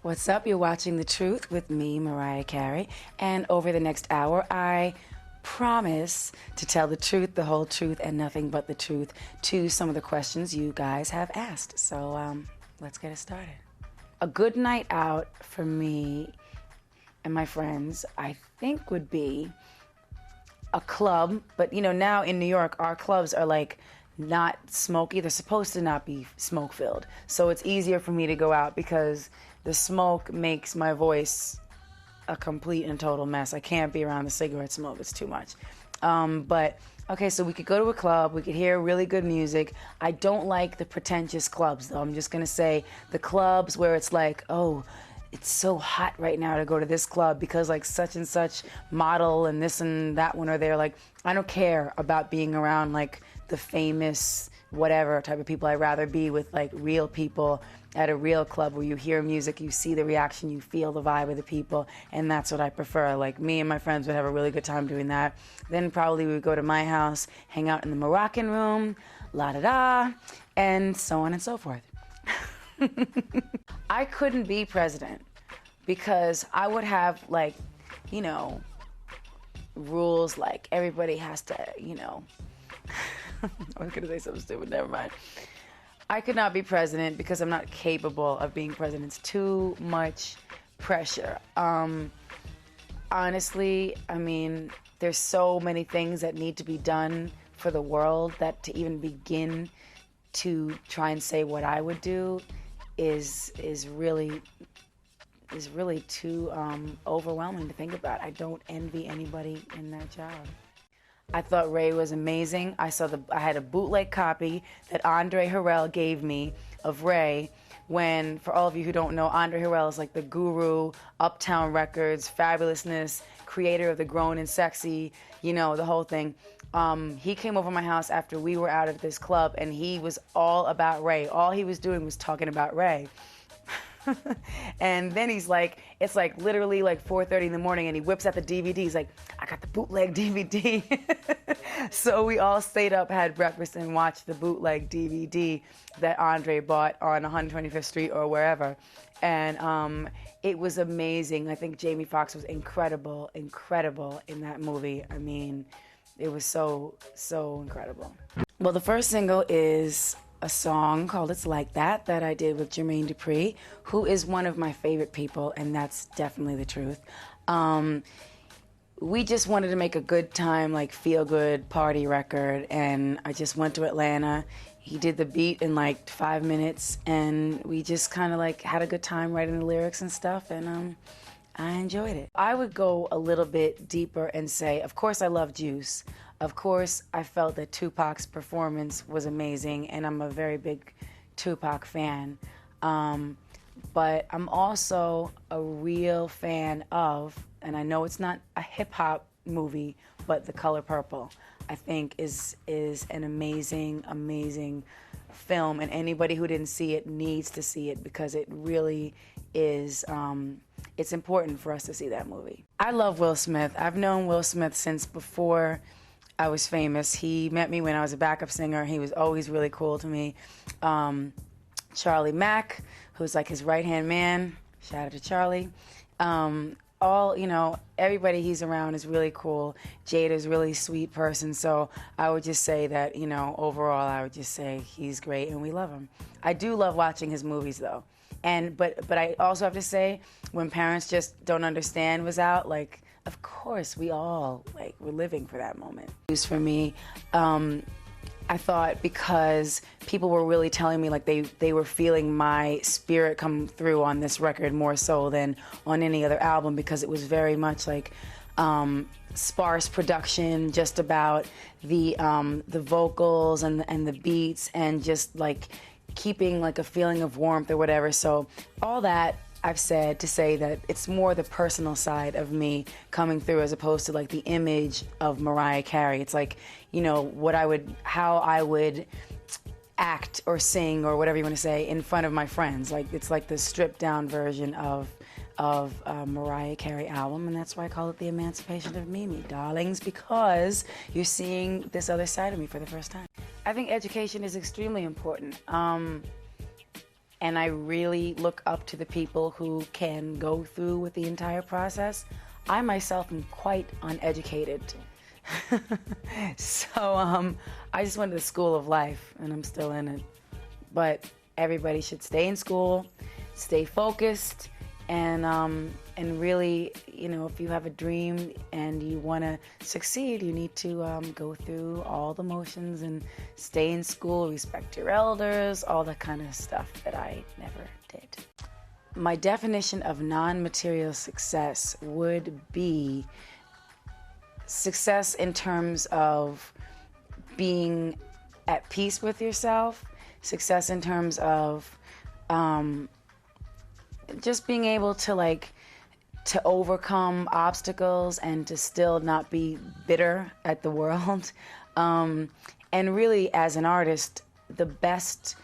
What's up? You're watching The Truth with me, Mariah Carey. And over the next hour, I promise to tell the truth, the whole truth, and nothing but the truth to some of the questions you guys have asked. So let's get it started. A good night out for me and my friends, I think, would be a club. But, you know, now in New York, our clubs are like not smoky. They're supposed to not be smoke-filled. So it's easier for me to go out because the smoke makes my voice a complete and total mess. I can't be around the cigarette smoke. It's too much. But, okay, so we could go to a club. We could hear really good music. I don't like the pretentious clubs, though. I'm just going to say the clubs where it's like, oh, it's so hot right now to go to this club because, like, such and such model and this and that one are there. Like, I don't care about being around, like, the famous whatever type of people. I'd rather be with, like, real people at a real club where you hear music, you see the reaction, you feel the vibe of the people, and that's what I prefer. Like, me and my friends would have a really good time doing that. Then probably we would go to my house, hang out in the Moroccan room, la-da-da, and so on and so forth. I couldn't be president because I would have, like, you know, rules like everybody has to, you know, I was going to say something stupid, never mind. I could not be president because I'm not capable of being president. It's too much pressure. Honestly, I mean, there's so many things that need to be done for the world that to even begin to try and say what I would do is really too overwhelming to think about. I don't envy anybody in that job. I thought Ray was amazing. I had a bootleg copy that Andre Harrell gave me of Ray when, for all of you who don't know, Andre Harrell is like the guru, Uptown Records, fabulousness, creator of the Grown and Sexy, you know, the whole thing. He came over my house after we were out at this club, and he was all about Ray. All he was doing was talking about Ray. And then he's like, it's like literally like 4:30 in the morning, and he whips out the DVD. He's like, I got the bootleg DVD. So we all stayed up, had breakfast, and watched the bootleg DVD that Andre bought on 125th Street or wherever. And it was amazing. I think Jamie Foxx was incredible in that movie. I mean, it was so incredible. Well, the first single is a song called It's Like That I did with Jermaine Dupri, who is one of my favorite people, and that's definitely the truth. We just wanted to make a good time, like feel-good party record, and I just went to Atlanta. He did the beat in like 5 minutes, and we just kind of like had a good time writing the lyrics and stuff, and I enjoyed it. I would go a little bit deeper and say, of course I love Juice. Of course, I felt that Tupac's performance was amazing, and I'm a very big Tupac fan. But I'm also a real fan of, and I know it's not a hip-hop movie, but The Color Purple, I think is an amazing film, and anybody who didn't see it needs to see it because it really is, it's important for us to see that movie. I love Will Smith. I've known Will Smith since before I was famous. He met me when I was a backup singer. He was always really cool to me. Charlie Mack, who's like his right-hand man. Shout out to Charlie. You know, everybody he's around is really cool. Jada's a really sweet person. So I would just say that, you know, overall, I would just say he's great and we love him. I do love watching his movies, though. But I also have to say, when Parents Just Don't Understand was out, like, of course, we all, like, were living for that moment. For me, I thought because people were really telling me, like, they were feeling my spirit come through on this record more so than on any other album because it was very much, like, sparse production, just about the vocals and the beats and just, like, keeping, like, a feeling of warmth or whatever. So all that I've said to say that it's more the personal side of me coming through as opposed to like the image of Mariah Carey. It's like, you know, how I would act or sing or whatever you want to say in front of my friends. Like, it's like the stripped down version of Mariah Carey album, and that's why I call it The Emancipation of Mimi, darlings, because you're seeing this other side of me for the first time. I think education is extremely important. and I really look up to the people who can go through with the entire process. I myself am quite uneducated. So I just went to the school of life, and I'm still in it. But everybody should stay in school, stay focused, and really, you know, if you have a dream and you want to succeed, you need to go through all the motions and stay in school, respect your elders, all that kind of stuff that I never did. My definition of non-material success would be success in terms of being at peace with yourself, success in terms of just being able to to overcome obstacles and to still not be bitter at the world. And really, as an artist, the best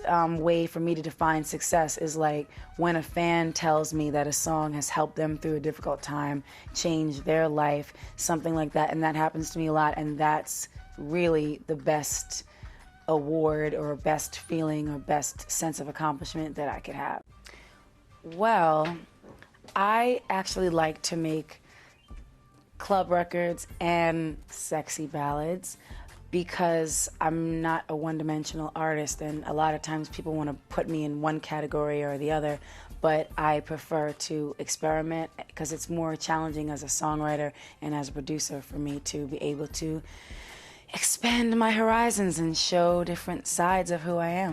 way for me to define success is like when a fan tells me that a song has helped them through a difficult time, changed their life, something like that. And that happens to me a lot, and that's really the best award or best feeling or best sense of accomplishment that I could have. Well, I actually like to make club records and sexy ballads because I'm not a one-dimensional artist, and a lot of times people want to put me in one category or the other, but I prefer to experiment because it's more challenging as a songwriter and as a producer for me to be able to expand my horizons and show different sides of who I am.